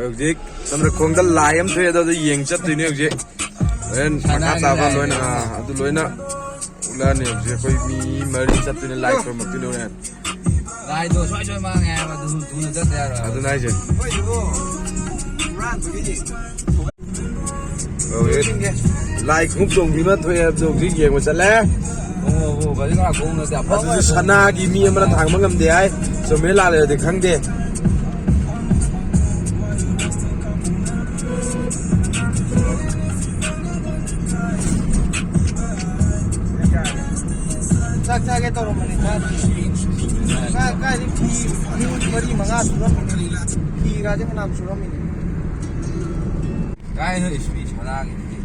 hꯧjik samra khongda layam thwe da yeng chat tini hꯧjik ren pakha taba loina adu loina ula ne hꯧjik koi mi mari chat tini like from tini ne lai do soi ma nghe mà tu nó rất là adu nai je like khung tong bi ma thwe hꯧjik yeng ma chat le ồ cái đó cũng là đẹp lắm adu sana gi mi ma thang ma ngam de ai so me la le de khang de cái tàu mà này cái khi bari manga suram khi ra chứ làm suram này cái nó HP chả cái gì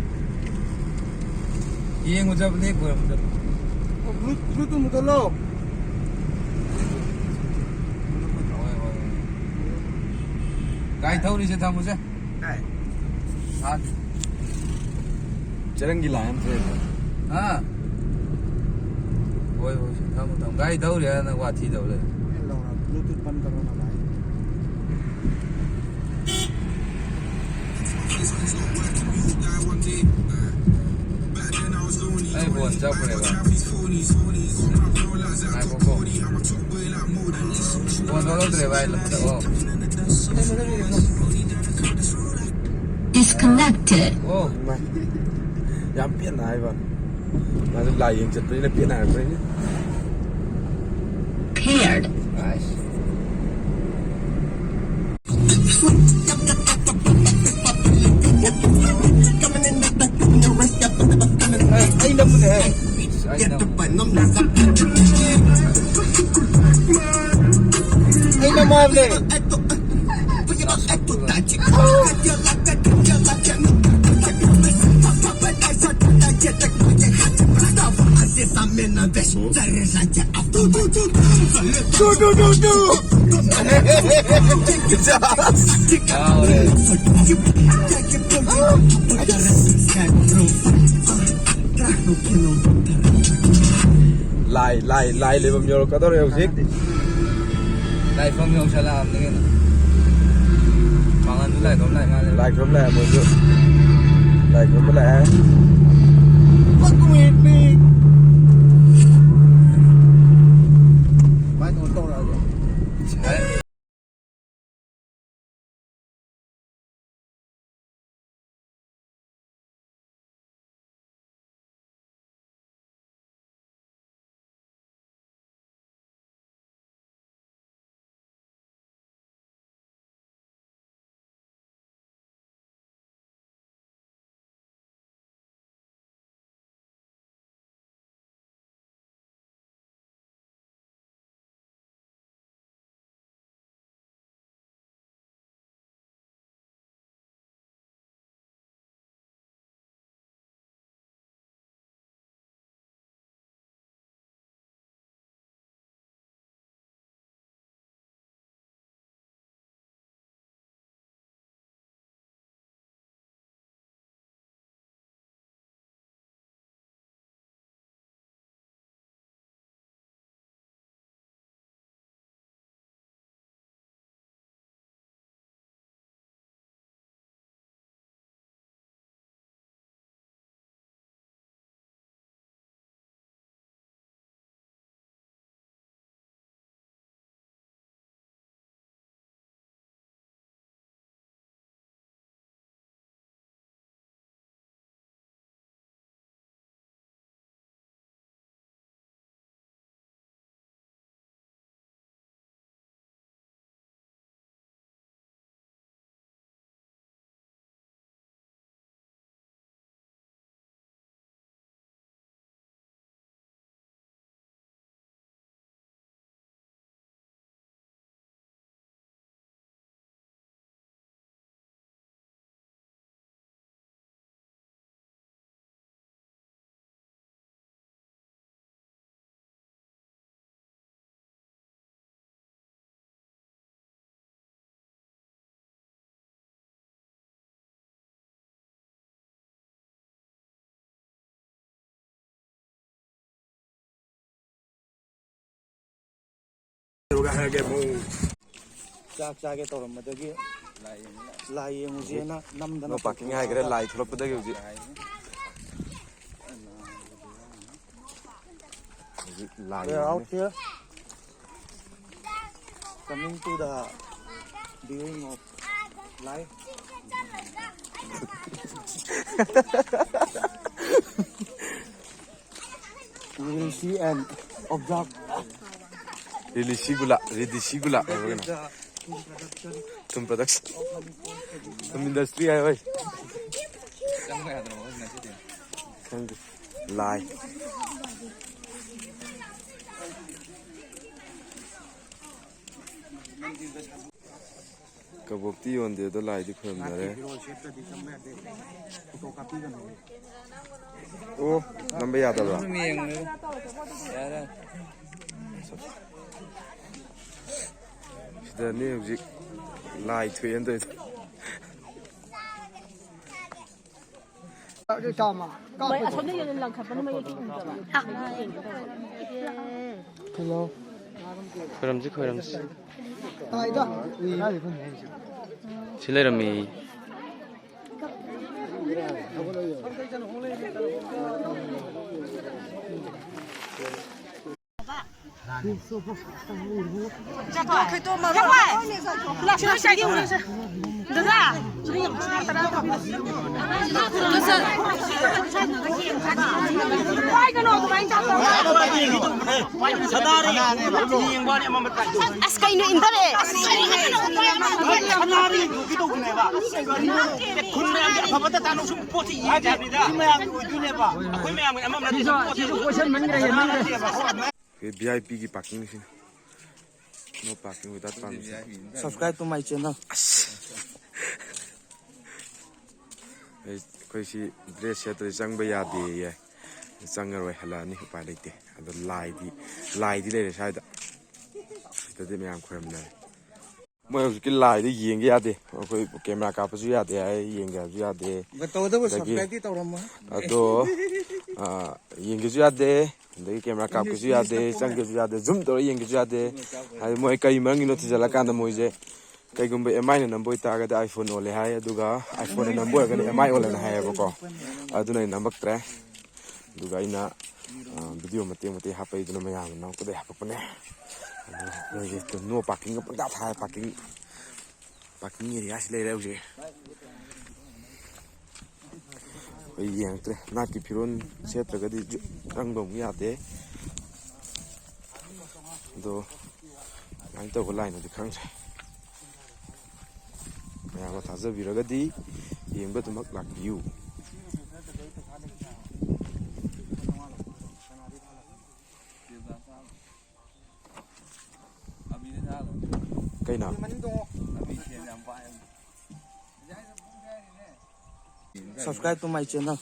yên một trăm lấy của một trăm Bluetooth một tàu lô cái thâu đi sẽ thăm một chứ sát jarang gi layam thwe à ôi thăm một thằng cái thâu thì nó qua thi đầu rồi Bluetooth band karo na bhai ai buồn cháu này bà ai có buồn đâu rồi vậy là đâu Disconnected. ô yam pian ai ba ma lai yeng chat tini pian ai pre Paired. anh đâm này anh đâu anh đâm em này đâu đấy lai le bam yo ka dor hꯧjik lại không nhau sẽ làm thế này bằng anh lại không lại ngay like from le mo yo like from le fuck with me mai còn tàu rồi đấy cha cái tàu mà cái ꯂꯥꯏ ꯌꯦꯡꯉꯨꯁꯦꯅ ꯅꯝꯗꯅ ꯅꯣ parking ꯍꯥꯏꯈ꯭ꯔꯦ ꯂꯥꯏ ꯊꯣꯛꯂꯛꯄꯗꯒꯤ ꯍꯧꯖꯤꯛ ꯂꯥꯏ We are out here coming to the viewing of live. We will see and observe ꯔꯤꯂꯤꯁꯤꯒꯨꯂꯥ ꯍꯥꯏꯕꯒꯅ the ꯊꯨꯝ production ꯊꯨꯝ industry ꯍꯥꯏ ꯍꯣꯏ Chẳng phải là nó là cái gì. ꯈꯪꯗꯦ ꯂꯥꯏ ꯀꯕꯣꯛꯇꯤ ꯌꯣꯟꯗꯦ ꯑꯗꯣ ꯂꯥꯏꯗꯤ ꯈꯨꯔꯨꯝꯅꯔꯦ ꯑꯣ ꯅꯝꯕ ꯌꯥꯗꯕ꯭ꯔꯥ Nó miệng nữa. Dạ đó. ꯁꯤꯗꯅꯤ ꯍꯧꯖꯤꯛ ꯂꯥꯏ ꯊꯣꯛꯑꯦꯅ ꯇꯧꯔꯤꯗꯣ ꯑꯁꯣꯝꯗ ꯌꯦꯡ ꯂꯪꯈꯠꯄꯅ ꯃꯌꯦꯛ ꯎꯗꯕ. hello. ꯈꯣꯏꯔꯝꯁꯤ ꯈꯣꯏꯔꯝꯁꯤ Taida. ꯁꯤ ꯂꯩꯔꯝꯃꯤ ꯑꯁ ꯀꯩꯅꯣ ꯏꯟꯊꯔꯦ ꯚꯤ ꯑꯥꯏ ꯄꯤꯒꯤ ꯄꯥꯔꯀꯤꯡꯁꯤꯅ no parking without permission Subscribe to my channel. ꯑꯩꯈꯣꯏ ꯁꯤ ꯗ꯭ꯔꯦꯁ ꯁꯦꯠꯇ꯭ꯔꯗꯤ ꯆꯪꯕ ꯌꯥꯗꯦꯌꯦ ꯆꯪꯉꯔꯣꯏ ꯍꯜꯂꯛꯑꯅꯤ ꯎꯄꯥꯏ ꯂꯩꯇꯦ ꯑꯗꯣ ꯂꯥꯏꯗꯤ ꯂꯩꯔꯦ ꯁ꯭ꯋꯥꯏꯗ ꯁꯤꯗꯗꯤ ꯃꯌꯥꯝ ꯈꯣꯏꯔꯝꯅꯔꯦ ꯃꯣꯏ ꯍꯧꯖꯤꯛꯀꯤ ꯂꯥꯏꯗ ꯌꯦꯡꯒꯦ ꯌꯥꯗꯦ ꯑꯩꯈꯣꯏ ꯀꯦꯃꯦꯔꯥ ꯀꯥꯞꯄꯁꯨ ꯌꯥꯗꯦ ꯍꯥꯏ ꯌꯦꯡꯒꯦ ꯍꯥꯏꯕꯁꯨ ꯌꯥꯗꯦ Tawadabu Lagi. subscribe tawramma. ꯑꯗꯣ ꯌꯦꯡꯒꯦꯁꯨ ꯌꯥꯗꯦ ꯑꯗꯒꯤ ꯀꯦꯃꯦꯔꯥ ꯀꯥꯞꯀꯦꯁꯨ ꯌꯥꯗꯦ ꯆꯪꯒꯦꯁꯨ ꯌꯥꯗꯦ ꯖꯨꯝ ꯇꯧꯔ ꯌꯦꯡꯒꯦꯁꯨ ꯌꯥꯗꯦ ꯍꯥꯏꯗꯤ ꯃꯣꯏ ꯀꯔꯤ ꯃꯔꯝꯒꯤꯅꯣ ꯊꯤꯖꯤꯜꯂꯀꯥꯟꯗ ꯃꯣꯏꯁꯦ ꯀꯩꯒꯨꯝꯕ ꯑꯦꯝ ꯑꯥꯏꯅ ꯅꯝꯕ ꯑꯣꯏꯇꯥꯔꯒꯗꯤ ꯑꯥꯏꯐꯣꯟ ꯑꯣꯜꯂꯦ ꯍꯥꯏ ꯑꯗꯨꯒ ꯑꯥꯏꯐꯣꯟꯅ ꯅꯝꯕ ꯑꯣꯏꯔꯒꯅꯤ ꯑꯦꯝ ꯑꯥꯏ ꯑꯣꯜꯂꯦꯅ ꯍꯥꯏꯌꯦꯕꯀோ ꯑꯗꯨꯅ ꯑꯩ ꯅꯝꯃꯛꯇ꯭ꯔꯦ ꯑꯗꯨꯒ ꯑꯩꯅ ꯚꯤꯗꯤꯑꯣ ꯃꯇꯦꯛ ꯍꯥꯞꯄꯛꯏꯗꯨꯅ ꯃꯌꯥꯝꯅ ꯅꯝꯃꯛꯄꯗꯩ ꯍꯥꯞꯄꯛꯄꯅꯦ ꯑꯗꯣ ꯃꯣꯏꯁꯦ ꯅꯣ ꯄꯥꯔꯀꯤꯡꯒ ꯄꯪꯇꯥ ꯊꯥꯔꯦ ꯄꯥꯔꯀꯤꯡ ꯑꯦꯔꯤꯌꯥꯁꯤ ꯂꯩꯔꯦ ꯍꯧꯖꯤꯛ ꯑꯩꯈꯣꯏ ꯌꯦꯡꯉꯛꯇ꯭ꯔꯦ ꯅꯥꯠꯀꯤ ꯐꯤꯔꯣꯜ ꯁꯦꯠꯇ꯭ꯔꯒꯗꯤ ꯆꯪꯕ ꯑꯃꯨꯛ ꯌꯥꯗꯦ ꯑꯗꯣ ꯀꯃꯥꯏꯅ ꯇꯧꯕ ꯂꯥꯏꯅꯣꯗꯤ ꯈꯪꯗ꯭ꯔꯦ ꯃꯌꯥꯝꯅ ꯊꯥꯖꯕꯤꯔꯒꯗꯤ ꯌꯦꯡꯕ ꯑꯗꯨꯃꯛ ꯂꯥꯛꯄꯤꯌꯨ ꯀꯩꯅꯣ Subscribe to my channel.